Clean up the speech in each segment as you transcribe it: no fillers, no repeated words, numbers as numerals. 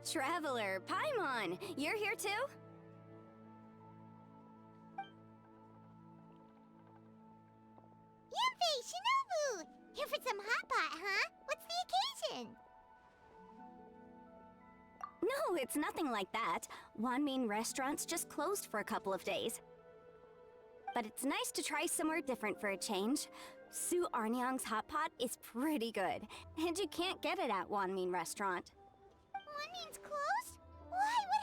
Traveler, Paimon, you're here too? Yunfei, Shinobu! Here for some hot pot, huh? What's the occasion? No, it's nothing like that. Wanmin Restaurant's just closed for a couple of days. But it's nice to try somewhere different for a change. Su Arnyang's hot pot is pretty good, and you can't get it at Wanmin Restaurant. Wanmin's closed? Why? What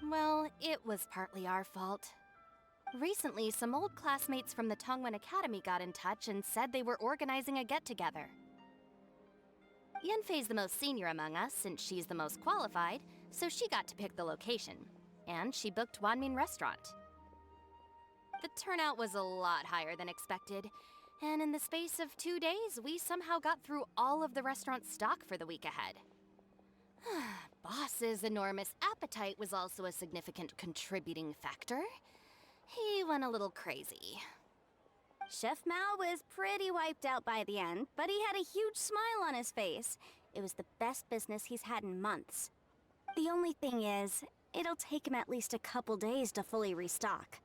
happened? Well, it was partly our fault. Recently, some old classmates from the Tongwen Academy got in touch and said they were organizing a get-together. Yunfei's the most senior among us, since she's the most qualified, so she got to pick the location. And she booked Wanmin Restaurant. The turnout was a lot higher than expected, and in the space of 2 days, we somehow got through all of the restaurant's stock for the week ahead. Boss's enormous appetite was also a significant contributing factor. He went a little crazy. Chef Mao was pretty wiped out by the end, but he had a huge smile on his face. It was the best business he's had in months. The only thing is, it'll take him at least a couple days to fully restock.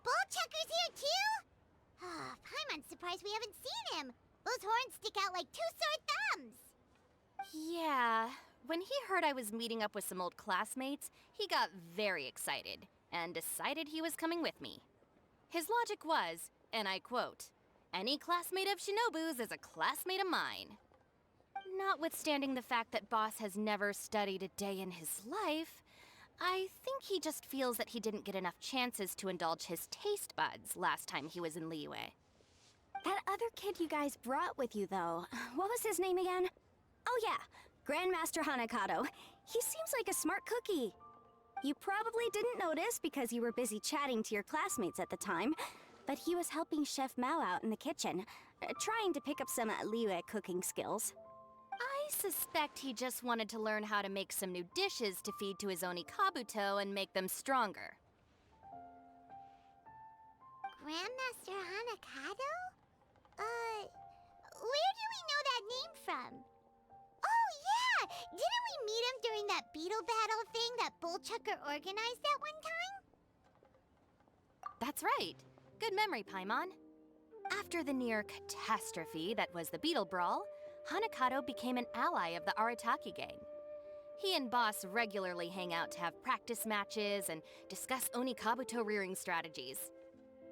Bullchucker's here too? Paimon's surprised we haven't seen him. Those horns stick out like two sore thumbs. Yeah, when he heard I was meeting up with some old classmates, he got very excited and decided he was coming with me. His logic was, and I quote, "Any classmate of Shinobu's is a classmate of mine." Notwithstanding the fact that Boss has never studied a day in his life, I think he just feels that he didn't get enough chances to indulge his taste buds last time he was in Liyue. That other kid you guys brought with you, though, what was his name again? Oh yeah, Grandmaster Hanakado. He seems like a smart cookie. You probably didn't notice because you were busy chatting to your classmates at the time, but he was helping Chef Mao out in the kitchen, trying to pick up some Liyue cooking skills. I suspect he just wanted to learn how to make some new dishes to feed to his Onikabuto and make them stronger. Grandmaster Hanakado? Where do we know that name from? Oh yeah! Didn't we meet him during that Beetle battle thing that Bullchucker organized at one time? That's right. Good memory, Paimon. After the near catastrophe that was the Beetle Brawl, Hanakado became an ally of the Arataki gang. He and Boss regularly hang out to have practice matches and discuss Onikabuto rearing strategies.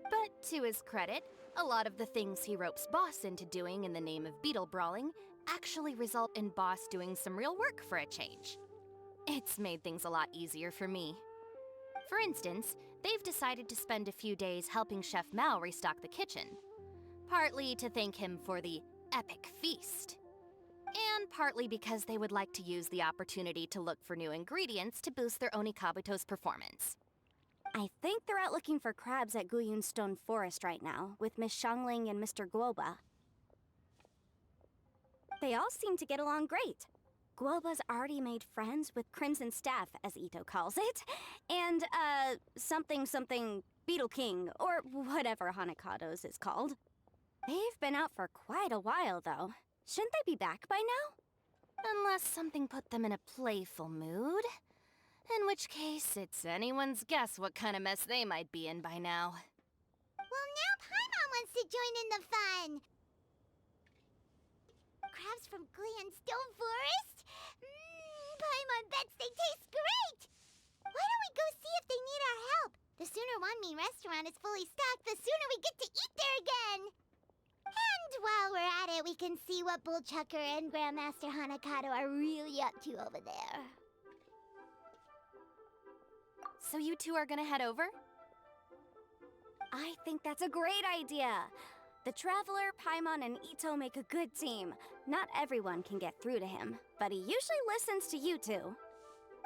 But to his credit, a lot of the things he ropes Boss into doing in the name of Beetle brawling actually result in Boss doing some real work for a change. It's made things a lot easier for me. For instance, they've decided to spend a few days helping Chef Mao restock the kitchen. Partly to thank him for the epic feast. And partly because they would like to use the opportunity to look for new ingredients to boost their Onikabuto's performance. I think they're out looking for crabs at Guyun Stone Forest right now, with Miss Xiangling and Mr. Guoba. They all seem to get along great. Guoba's already made friends with Crimson Staff, as Ito calls it, and, something Beetle King, or whatever Hanakado's is called. They've been out for quite a while, though. Shouldn't they be back by now? Unless something put them in a playful mood. In which case, it's anyone's guess what kind of mess they might be in by now. Well, now Paimon wants to join in the fun! Crabs from Guyun Stone Forest? Paimon bets they taste great! Why don't we go see if they need our help? The sooner Wanmin Restaurant is fully stocked, the sooner we get to eat there again! And while we're at it, we can see what Bullchucker and Grandmaster Hanakado are really up to over there. So you two are gonna head over? I think that's a great idea. The Traveler, Paimon, and Ito make a good team. Not everyone can get through to him, but he usually listens to you two.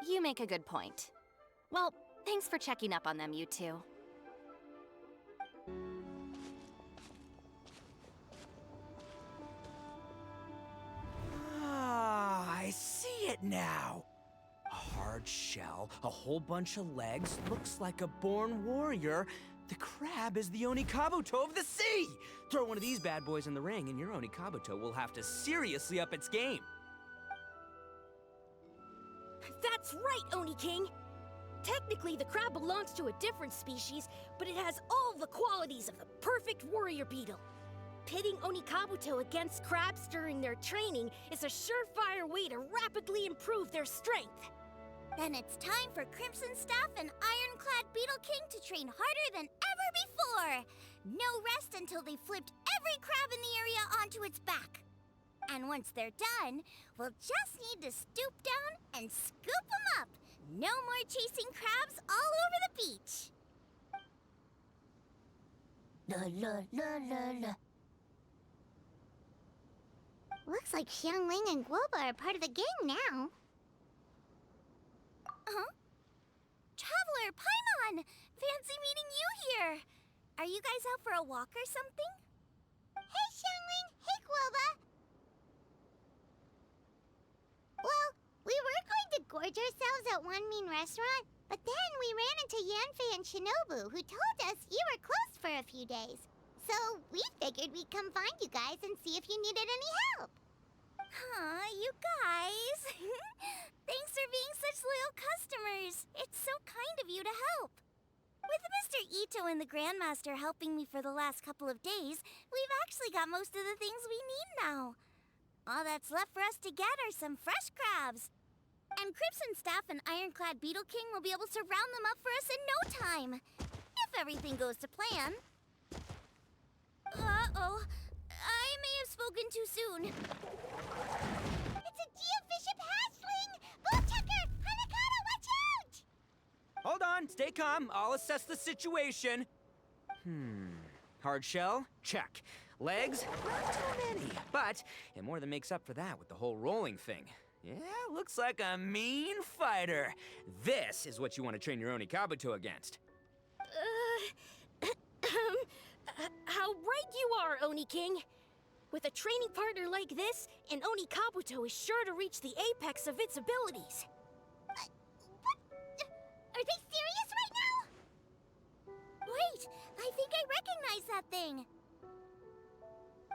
You make a good point. Well, thanks for checking up on them, you two. Ah, I see it now. A hard shell, a whole bunch of legs, looks like a born warrior, The crab is the Onikabuto of the sea! Throw one of these bad boys in the ring and your Onikabuto will have to seriously up its game. That's right, Oni King! Technically, the crab belongs to a different species, but it has all the qualities of the perfect warrior beetle. Pitting Onikabuto against crabs during their training is a surefire way to rapidly improve their strength. Then it's time for Crimson Staff and Ironclad Beetle King to train harder than ever before. No rest until they've flipped every crab in the area onto its back. And once they're done, we'll just need to stoop down and scoop them up. No more chasing crabs all over the beach. La la la la la. Looks like Xiangling and Guoba are part of the gang now. Huh? Traveler, Paimon! Fancy meeting you here! Are you guys out for a walk or something? Hey, Xiangling! Hey, Guoba! Well, we were going to gorge ourselves at One Mean Restaurant, but then we ran into Yanfei and Shinobu, who told us you were closed for a few days. So we figured we'd come find you guys and see if you needed any help. Aw, you guys. Thanks for being such loyal customers. It's so kind of you to help. With Mr. Ito and the Grandmaster helping me for the last couple of days, we've actually got most of the things we need now. All that's left for us to get are some fresh crabs. And Crimson Staff and Ironclad Beetle King will be able to round them up for us in no time. If everything goes to plan. Uh-oh. I may have spoken too soon. It's a Geobishop hatchling! Bullchucker! Hanakata, watch out! Hold on, stay calm. I'll assess the situation. Hard shell? Check. Legs? Not too many. But it more than makes up for that with the whole rolling thing. Yeah, looks like a mean fighter. This is what you want to train your Onikabuto against. How right you are, Oni King! With a training partner like this, an Onikabuto is sure to reach the apex of its abilities. What? Are they serious right now? Wait, I think I recognize that thing.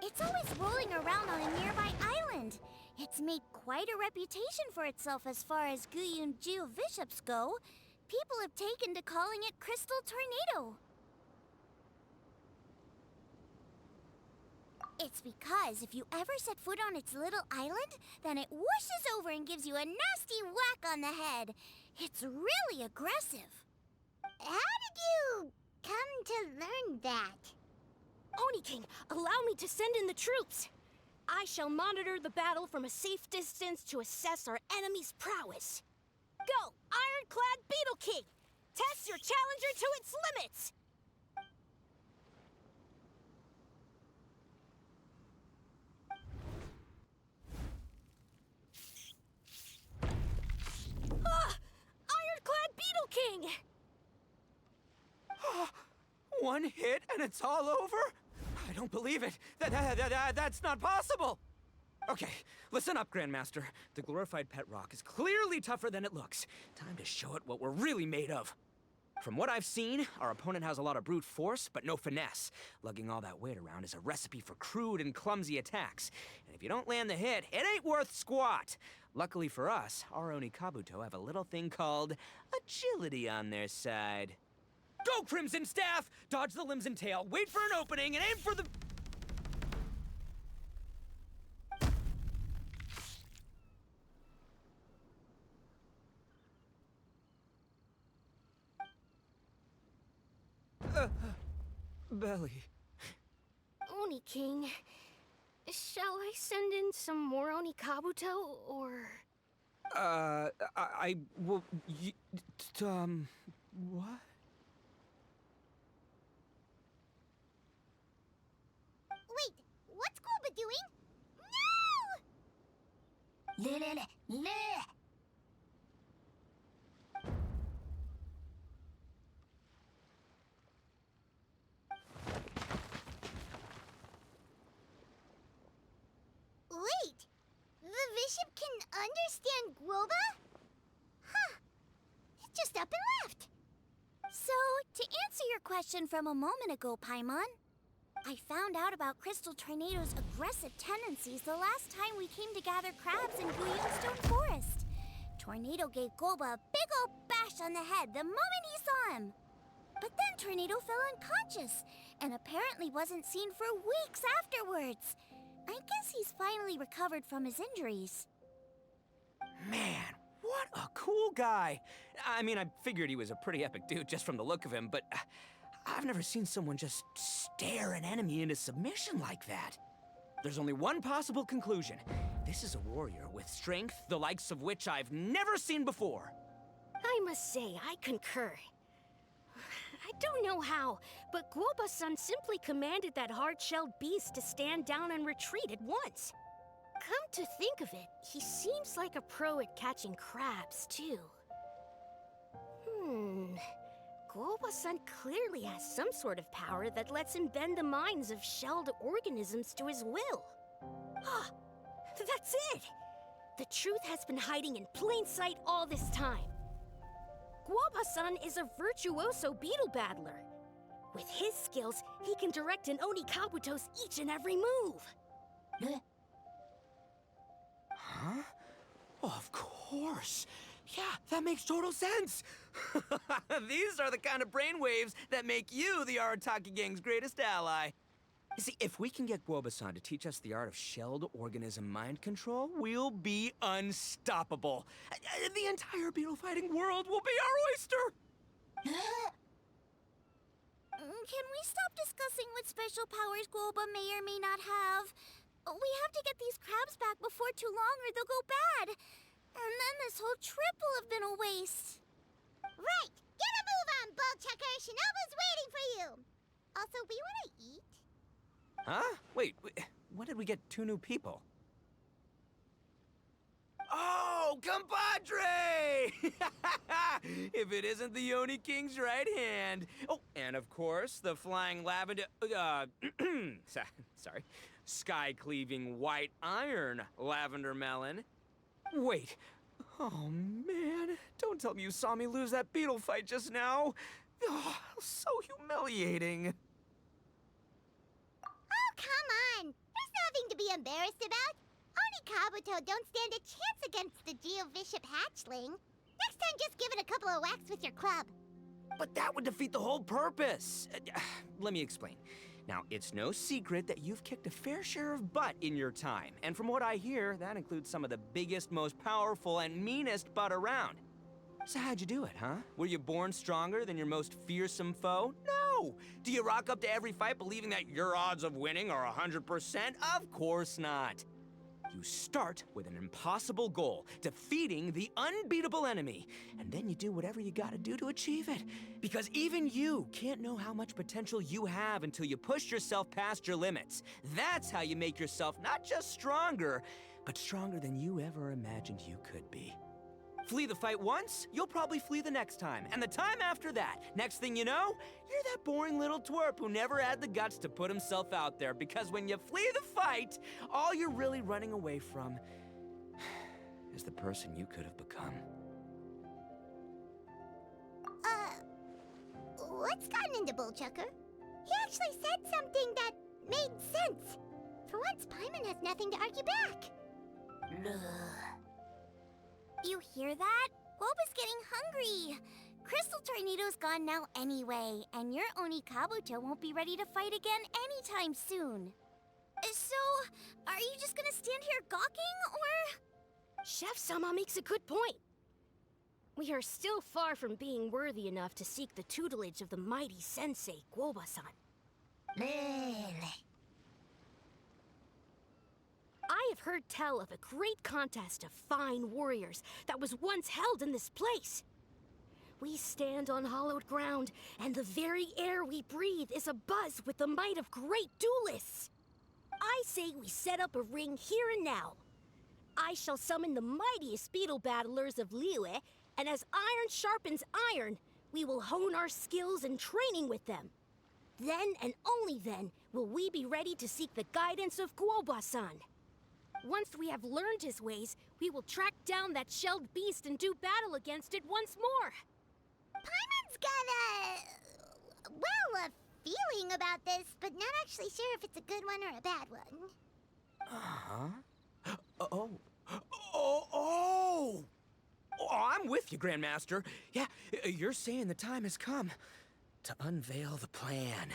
It's always rolling around on a nearby island. It's made quite a reputation for itself as far as Guyun Geobishops go. People have taken to calling it Crystal Tornado. It's because if you ever set foot on its little island, then it whooshes over and gives you a nasty whack on the head. It's really aggressive. How did you come to learn that? Oni King, allow me to send in the troops. I shall monitor the battle from a safe distance to assess our enemy's prowess. Go, Ironclad Beetle King! Test your challenger to its limits! Ironclad Beetle King! One hit and it's all over? I don't believe it. That's not possible. Okay, listen up, Grandmaster. The glorified pet rock is clearly tougher than it looks. Time to show it what we're really made of. From what I've seen, our opponent has a lot of brute force, but no finesse. Lugging all that weight around is a recipe for crude and clumsy attacks. And if you don't land the hit, it ain't worth squat. Luckily for us, our Onikabuto have a little thing called agility on their side. Go, Crimson Staff! Dodge the limbs and tail, wait for an opening, and aim for the... belly. Oni King, shall I send in some more Onikabuto, or... I will... what? Wait, what's Guoba doing? No! Wait, the bishop can understand Guoba? Huh, it just up and left. So, to answer answer your question from a moment ago, Paimon. I found out about Crystal Tornado's aggressive tendencies the last time we came to gather crabs in Stone Forest. Tornado gave Golba a big old bash on the head the moment he saw him. But then Tornado fell unconscious and apparently wasn't seen for weeks afterwards. I guess he's finally recovered from his injuries. Man, what a cool guy. I mean, I figured he was a pretty epic dude just from the look of him, but I've never seen someone just stare an enemy into submission like that. There's only one possible conclusion. This is a warrior with strength the likes of which I've never seen before. I must say, I concur. I don't know how, but Guoba-san simply commanded that hard-shelled beast to stand down and retreat at once. Come to think of it, he seems like a pro at catching crabs, too. Guoba-san clearly has some sort of power that lets him bend the minds of shelled organisms to his will. Ah, that's it! The truth has been hiding in plain sight all this time. Guoba-san is a virtuoso beetle battler. With his skills, he can direct an Oni Kabuto's each and every move. Huh? Oh, of course. Yeah, that makes total sense. These are the kind of brainwaves that make you the Arataki gang's greatest ally. You see, if we can get Guoba-san to teach us the art of shelled organism mind control, we'll be unstoppable. The entire beetle fighting world will be our oyster. Can we stop discussing what special powers Guoba may or may not have? We have to get these crabs back before too long or they'll go bad. And then this whole trip will have been a waste. Right! Get a move on, Bullchucker! Shinobu's waiting for you! Also, we want to eat? Huh? Wait, when did we get two new people? Oh, compadre! If it isn't the Oni King's right hand. Oh, and of course, the flying lavender, sorry, sky-cleaving white iron lavender melon. Wait, oh man, don't tell me you saw me lose that beetle fight just now. Oh, so humiliating. Oh, come on! There's nothing to be embarrassed about. Oni Kabuto don't stand a chance against the Geovishap hatchling. Next time, just give it a couple of whacks with your club. But that would defeat the whole purpose. Let me explain. Now, it's no secret that you've kicked a fair share of butt in your time. And from what I hear, that includes some of the biggest, most powerful, and meanest butt around. So how'd you do it, huh? Were you born stronger than your most fearsome foe? No! Do you rock up to every fight believing that your odds of winning are 100%? Of course not. You start with an impossible goal, defeating the unbeatable enemy, and then you do whatever you gotta do to achieve it. Because even you can't know how much potential you have until you push yourself past your limits. That's how you make yourself not just stronger, but stronger than you ever imagined you could be. Flee the fight once, you'll probably flee the next time, and the time after that. Next thing you know, you're that boring little twerp who never had the guts to put himself out there, because when you flee the fight, all you're really running away from is the person you could have become. What's gotten into Bullchucker? He actually said something that made sense. For once, Paimon has nothing to argue back. You hear that? Boba's getting hungry. Crystal Tornado's gone now anyway, and your Oni Kabuto won't be ready to fight again anytime soon. So, are you just gonna stand here gawking, or...? Chef-sama makes a good point. We are still far from being worthy enough to seek the tutelage of the mighty sensei, Guoba-san. I have heard tell of a great contest of fine warriors that was once held in this place. We stand on hallowed ground, and the very air we breathe is abuzz with the might of great duelists. I say we set up a ring here and now. I shall summon the mightiest beetle battlers of Liyue, and as iron sharpens iron, we will hone our skills and training with them. Then and only then will we be ready to seek the guidance of Guoba-san. Once we have learned his ways, we will track down that shelled beast and do battle against it once more. Paimon's got well, a feeling about this, but not actually sure if it's a good one or a bad one. Uh-huh. Oh. Oh, I'm with you, Grandmaster. Yeah, you're saying the time has come to unveil the plan.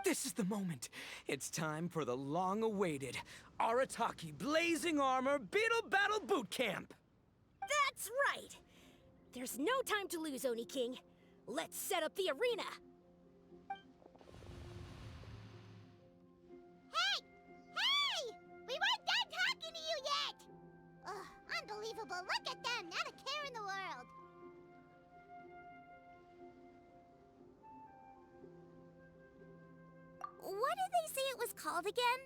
This is the moment. It's time for the long-awaited Arataki Blazing Armor Beetle Battle Boot Camp. That's right! There's no time to lose, Oni King. Let's set up the arena! Hey! Hey! We weren't done talking to you yet! Ugh, unbelievable. Look at them, not a care in the world. What did they say it was called again?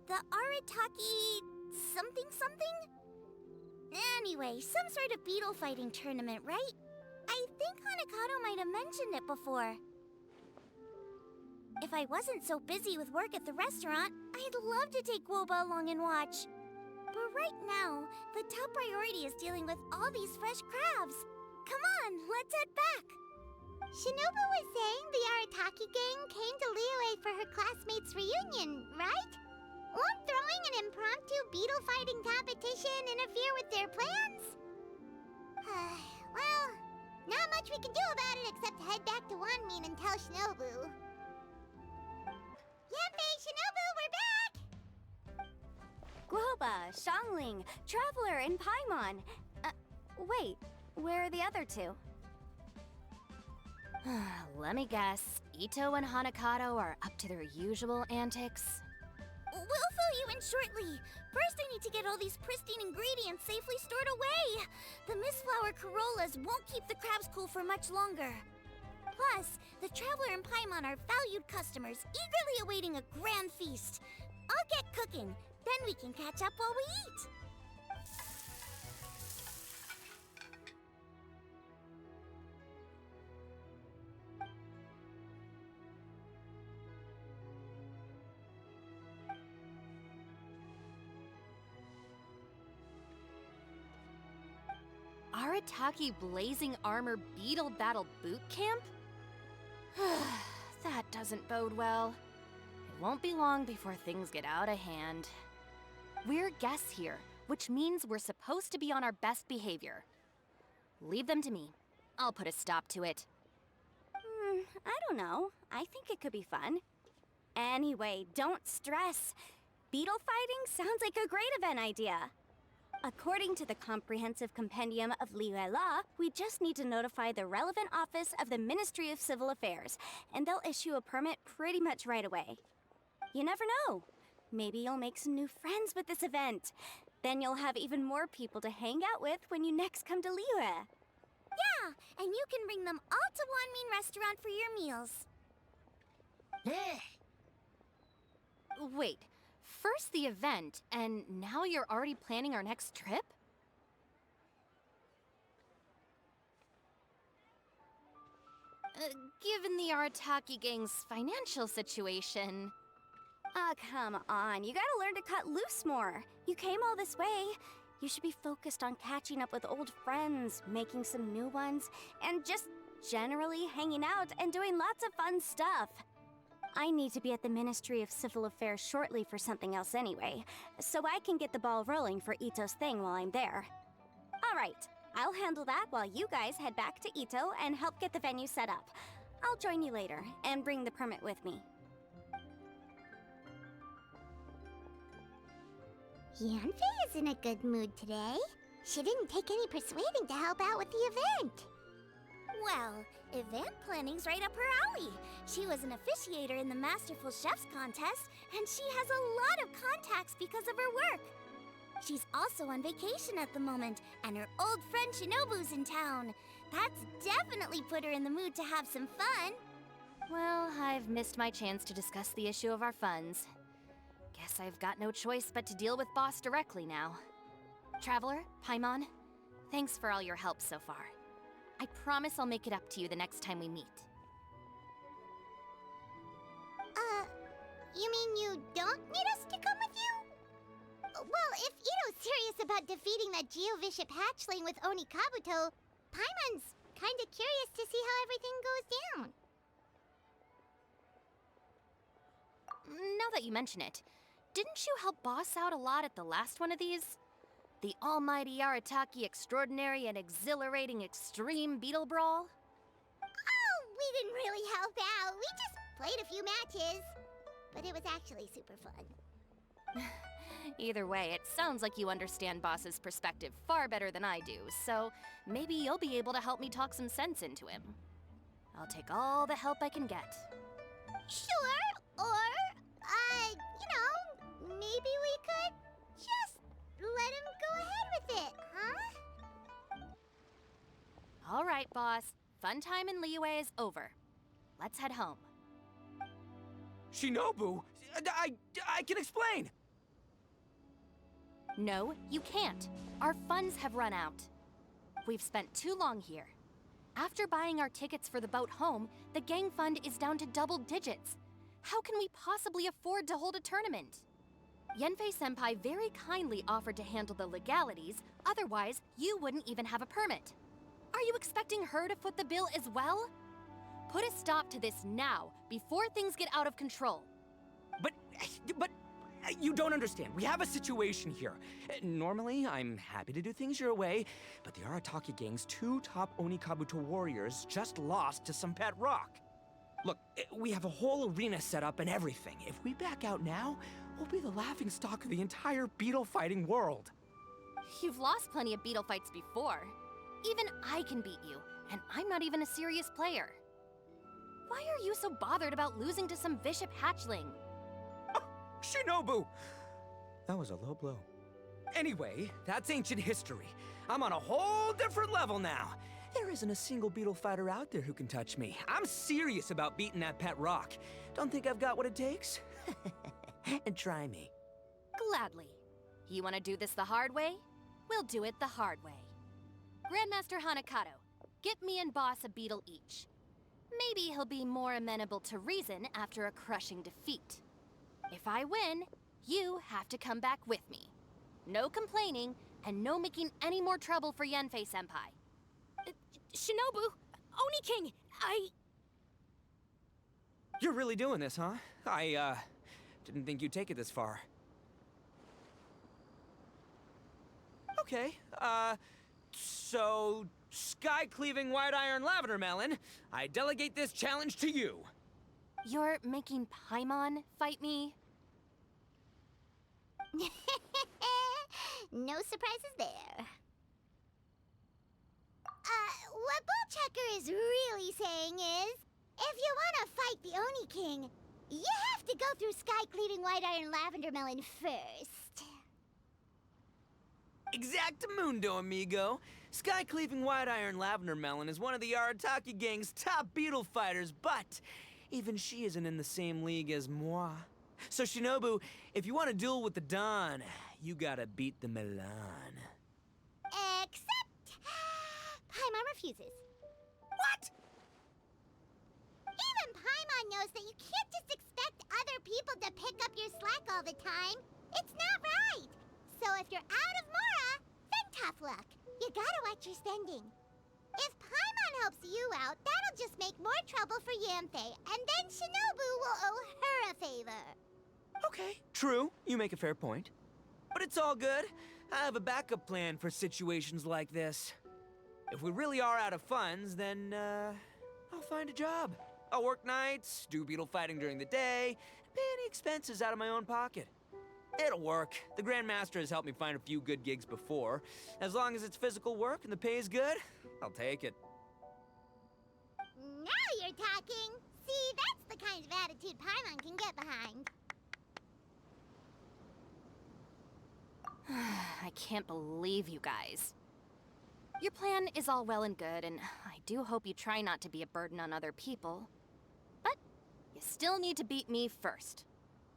The Arataki something something? Anyway, some sort of beetle fighting tournament, right? I think Hanakato might have mentioned it before. If I wasn't so busy with work at the restaurant, I'd love to take Woba along and watch. But right now, the top priority is dealing with all these fresh crabs. Come on, let's head back. Shinobu was saying the Arataki gang came to Liyue for her classmates' reunion, right? Won't throwing an impromptu beetle fighting competition interfere with their plans? Well, not much we can do about it except head back to Wanmin and tell Shinobu. Yanfei, Shinobu, we're back! Guoba, Xiangling, Traveler, and Paimon. Wait, where are the other two? Let me guess. Ito and Hanakato are up to their usual antics. We'll fill you in shortly. First, I need to get all these pristine ingredients safely stored away. The Mistflower Corollas won't keep the crabs cool for much longer. Plus, the Traveler and Paimon are valued customers, eagerly awaiting a grand feast. I'll get cooking, then we can catch up while we eat. Arataki Blazing Armor Beetle Battle Boot Camp? That doesn't bode well. It won't be long before things get out of hand. We're guests here, which means we're supposed to be on our best behavior. Leave them to me. I'll put a stop to it. I don't know. I think it could be fun. Anyway, don't stress. Beetle fighting sounds like a great event idea. According to the Comprehensive Compendium of Liyue Law, we just need to notify the relevant office of the Ministry of Civil Affairs, and they'll issue a permit pretty much right away. You never know. Maybe you'll make some new friends with this event. Then you'll have even more people to hang out with when you next come to Liyue. Yeah, and you can bring them all to Wanmin Restaurant for your meals. Wait, first the event, and now you're already planning our next trip? Given the Arataki gang's financial situation... Come on. You gotta learn to cut loose more. You came all this way. You should be focused on catching up with old friends, making some new ones, and just generally hanging out and doing lots of fun stuff. I need to be at the Ministry of Civil Affairs shortly for something else anyway, so I can get the ball rolling for Ito's thing while I'm there. All right, I'll handle that while you guys head back to Ito and help get the venue set up. I'll join you later and bring the permit with me. Yanfei is in a good mood today. She didn't take any persuading to help out with the event. Well, event planning's right up her alley. She was an officiator in the Masterful Chefs contest, and she has a lot of contacts because of her work. She's also on vacation at the moment, and her old friend Shinobu's in town. That's definitely put her in the mood to have some fun. Well, I've missed my chance to discuss the issue of our funds. Guess I've got no choice but to deal with Boss directly now. Traveler, Paimon, thanks for all your help so far. I promise I'll make it up to you the next time we meet. You mean you don't need us to come with you? Well, if Ito's serious about defeating that Geovishap hatchling with Oni Kabuto, Paimon's kinda curious to see how everything goes down. that you mention it. Didn't you help boss out a lot at the last one of these? The almighty Arataki extraordinary and exhilarating extreme Beetle Brawl? Oh, we didn't really help out. We just played a few matches. But it was actually super fun. Either way, it sounds like you understand Boss's perspective far better than I do, so maybe you'll be able to help me talk some sense into him. I'll take all the help I can get. Sure, or, maybe we could just let him go ahead with it, huh? All right, boss. Fun time in Liyue is over. Let's head home. Shinobu, I can explain. No, you can't. Our funds have run out. We've spent too long here. After buying our tickets for the boat home, the gang fund is down to double digits. How can we possibly afford to hold a tournament? Yenfei-senpai very kindly offered to handle the legalities, otherwise you wouldn't even have a permit. Are you expecting her to foot the bill as well? Put a stop to this now, before things get out of control. But you don't understand. We have a situation here. Normally, I'm happy to do things your way, but the Arataki gang's 2 top Onikabuto warriors just lost to some pet rock. Look, we have a whole arena set up and everything. If we back out now, we'll be the laughingstock of the entire beetle fighting world. You've lost plenty of beetle fights before. Even I can beat you, and I'm not even a serious player. Why are you so bothered about losing to some Bishop hatchling? Oh, Shinobu! That was a low blow. Anyway, that's ancient history. I'm on a whole different level now. There isn't a single beetle fighter out there who can touch me. I'm serious about beating that pet rock. Don't think I've got what it takes? And try me. Gladly. You want to do this the hard way? We'll do it the hard way. Grandmaster Hanakato, get me and Boss a beetle each. Maybe he'll be more amenable to reason after a crushing defeat. If I win, you have to come back with me. No complaining, and no making any more trouble for Yenfei-senpai. Shinobu! Oni King! You're really doing this, huh? I didn't think you'd take it this far. Okay, so sky-cleaving white iron lavender melon, I delegate this challenge to you. You're making Paimon fight me? No surprises there. What Bullchecker is really saying is, if you want to fight the Oni King, you have to go through sky-cleaving white iron lavender melon first. Exactamundo, amigo. Sky-cleaving white iron lavender melon is one of the Arataki gang's top beetle fighters, but even she isn't in the same league as moi. So Shinobu, if you want to duel with the Don, you gotta beat the Milan. Except... Paimon refuses. What? Even Paimon knows that you can't just expect other people to pick up your slack all the time. It's not right. So if you're out of Mora, then tough luck. You gotta watch your spending. If Paimon helps you out, that'll just make more trouble for Yanfei, and then Shinobu will owe her a favor. Okay, true. You make a fair point. But it's all good. I have a backup plan for situations like this. If we really are out of funds, then, I'll find a job. I'll work nights, do beetle fighting during the day, pay any expenses out of my own pocket. It'll work. The Grandmaster has helped me find a few good gigs before. As long as it's physical work and the pay is good, I'll take it. Now you're talking. See, that's the kind of attitude Paimon can get behind. I can't believe you guys. Your plan is all well and good, and I do hope you try not to be a burden on other people. But you still need to beat me first.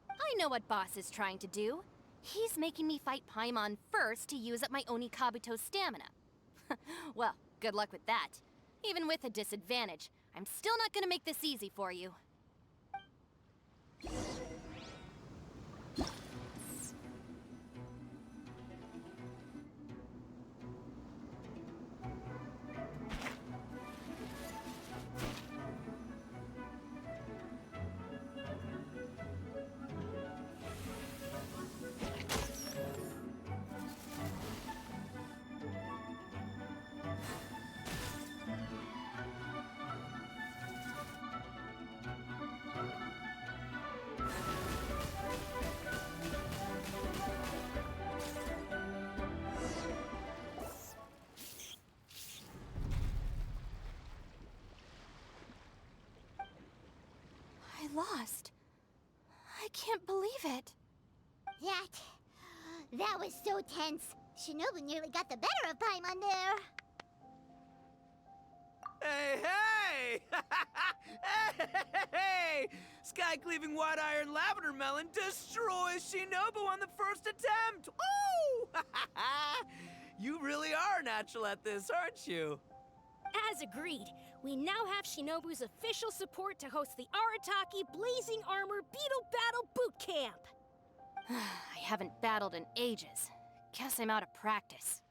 I know what Boss is trying to do. He's making me fight Paimon first to use up my Oni Kabuto's stamina. Well, good luck with that. Even with a disadvantage, I'm still not gonna make this easy for you. lost. I can't believe it. That was so tense. Shinobu nearly got the better of Paimon there. Hey, hey! Hey! Sky-cleaving white iron lavender melon destroys Shinobu on the first attempt! Woo! You really are natural at this, aren't you? As agreed, we now have Shinobu's official support to host the Arataki Blazing Armor Beetle Battle Boot Camp. I haven't battled in ages. Guess I'm out of practice.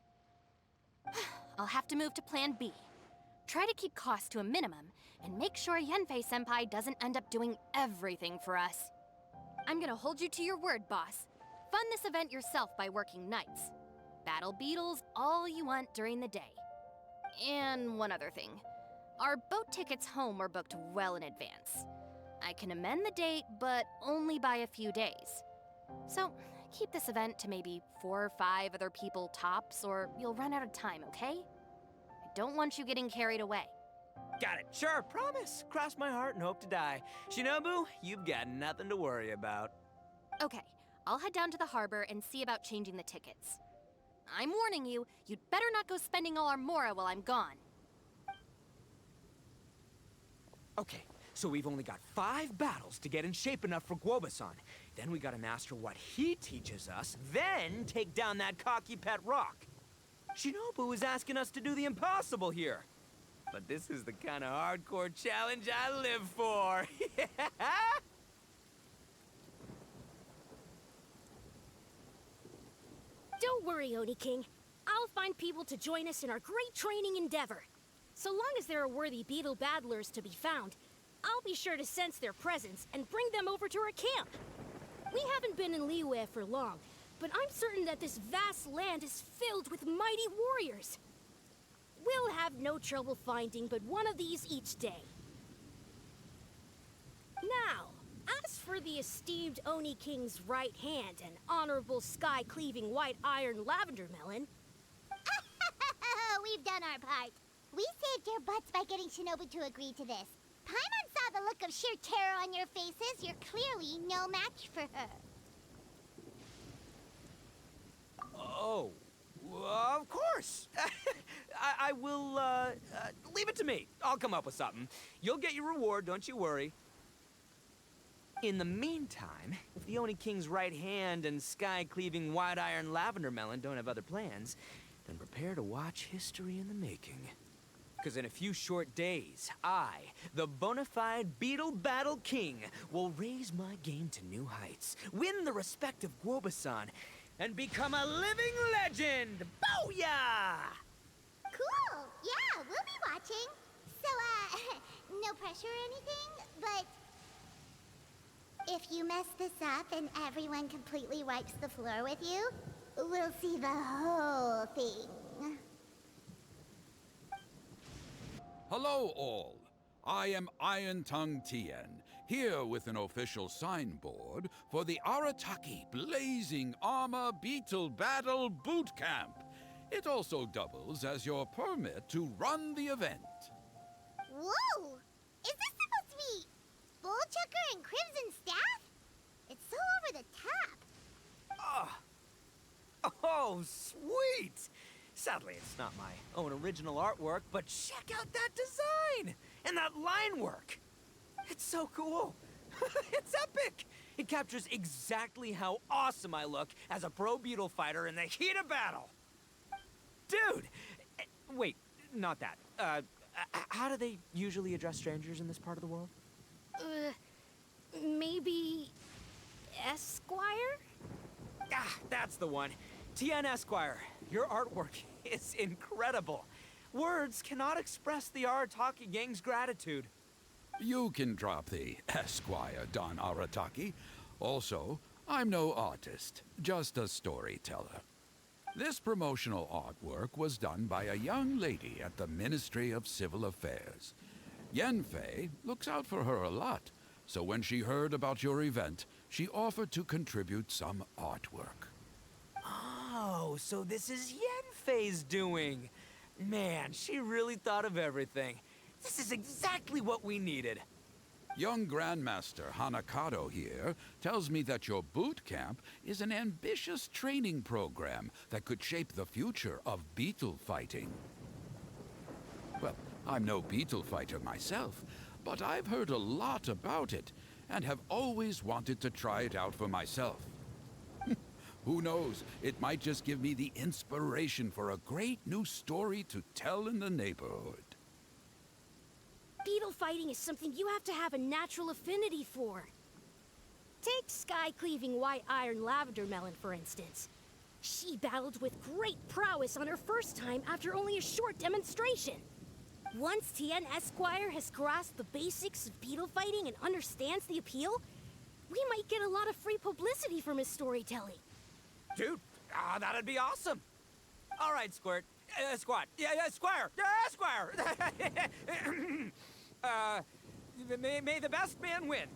I'll have to move to Plan B. Try to keep costs to a minimum, and make sure Yenfei-senpai doesn't end up doing everything for us. I'm gonna hold you to your word, boss. Fund this event yourself by working nights. Battle beetles all you want during the day. And one other thing. Our boat tickets home were booked well in advance. I can amend the date, but only by a few days. So, keep this event to maybe 4 or 5 other people tops, or you'll run out of time, okay? I don't want you getting carried away. Got it. Sure, promise. Cross my heart and hope to die. Shinobu, you've got nothing to worry about. Okay, I'll head down to the harbor and see about changing the tickets. I'm warning you, you'd better not go spending all our mora while I'm gone. Okay, so we've only got 5 battles to get in shape enough for Guoba-san. Then we gotta master what he teaches us, then take down that cocky pet rock. Shinobu is asking us to do the impossible here. But this is the kind of hardcore challenge I live for. Don't worry, Oni King. I'll find people to join us in our great training endeavor. So long as there are worthy beetle battlers to be found, I'll be sure to sense their presence and bring them over to our camp. We haven't been in Liyue for long, but I'm certain that this vast land is filled with mighty warriors. We'll have no trouble finding but one of these each day. Now, as for the esteemed Oni King's right hand and honorable sky-cleaving white iron lavender melon... We've done our part. We saved your butts by getting Shinobu to agree to this. Paimon saw the look of sheer terror on your faces. You're clearly no match for her. Oh, of course. I will, leave it to me. I'll come up with something. You'll get your reward, don't you worry. In the meantime, if the Oni King's right hand and sky-cleaving white iron lavender melon don't have other plans, then prepare to watch history in the making. Because in a few short days, I, the bona fide Beetle Battle King, will raise my game to new heights, win the respect of Guoba-san, and become a living legend! Booyah! Cool. Yeah, we'll be watching. So, no pressure or anything, but... if you mess this up and everyone completely wipes the floor with you, we'll see the whole thing. Hello all. I am Iron Tongue Tien, here with an official signboard for the Arataki Blazing Armor Beetle Battle Boot Camp. It also doubles as your permit to run the event. Whoa! Is this supposed to be Bullchucker and Crimson Staff? It's so over the top. Oh, sweet! Sadly, it's not my own original artwork, but check out that design! And that line work! It's so cool! It's epic! It captures exactly how awesome I look as a pro beetle fighter in the heat of battle! Dude! Wait, not that. How do they usually address strangers in this part of the world? Maybe... Esquire? Ah, that's the one. Tien Esquire, your artwork is incredible. Words cannot express the Arataki gang's gratitude. You can drop the Esquire, Don Arataki. Also, I'm no artist, just a storyteller. This promotional artwork was done by a young lady at the Ministry of Civil Affairs. Yenfei looks out for her a lot, so when she heard about your event, she offered to contribute some artwork. Oh, so this is Yenfei's doing. Man, she really thought of everything. This is exactly what we needed. Young Grandmaster Hanakado here tells me that your boot camp is an ambitious training program that could shape the future of beetle fighting. Well, I'm no beetle fighter myself, but I've heard a lot about it and have always wanted to try it out for myself. Who knows, it might just give me the inspiration for a great new story to tell in the neighborhood. Beetle fighting is something you have to have a natural affinity for. Take sky-cleaving white iron lavender melon, for instance. She battled with great prowess on her first time after only a short demonstration. Once Tien Esquire has grasped the basics of beetle fighting and understands the appeal, we might get a lot of free publicity from his storytelling. Dude, that'd be awesome. All right, Squirt. Squad. Yeah, Squire. Squire. May the best man win.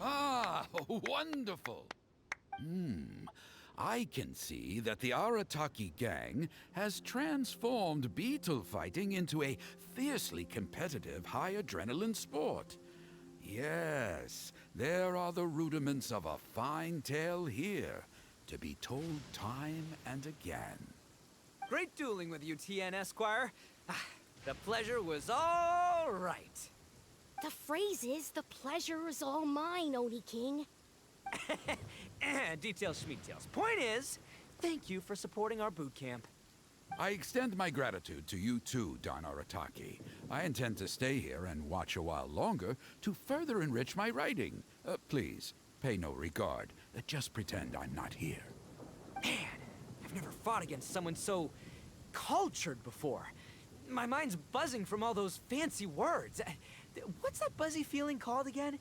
Ah, wonderful! I can see that the Arataki gang has transformed beetle fighting into a fiercely competitive, high-adrenaline sport. Yes, there are the rudiments of a fine tale here, to be told time and again. Great dueling with you, Tien Esquire. The pleasure was all right. The phrase is, the pleasure is all mine, Oni King. Details, schmeetails. Point is, thank you for supporting our boot camp. I extend my gratitude to you too, Don Arataki. I intend to stay here and watch a while longer to further enrich my writing. Please, pay no regard. Just pretend I'm not here. Man, I've never fought against someone so cultured before. My mind's buzzing from all those fancy words. What's that buzzy feeling called again?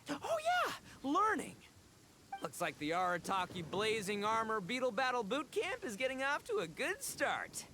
Oh yeah, learning. Looks like the Arataki Blazing Armor Beetle Battle Boot Camp is getting off to a good start.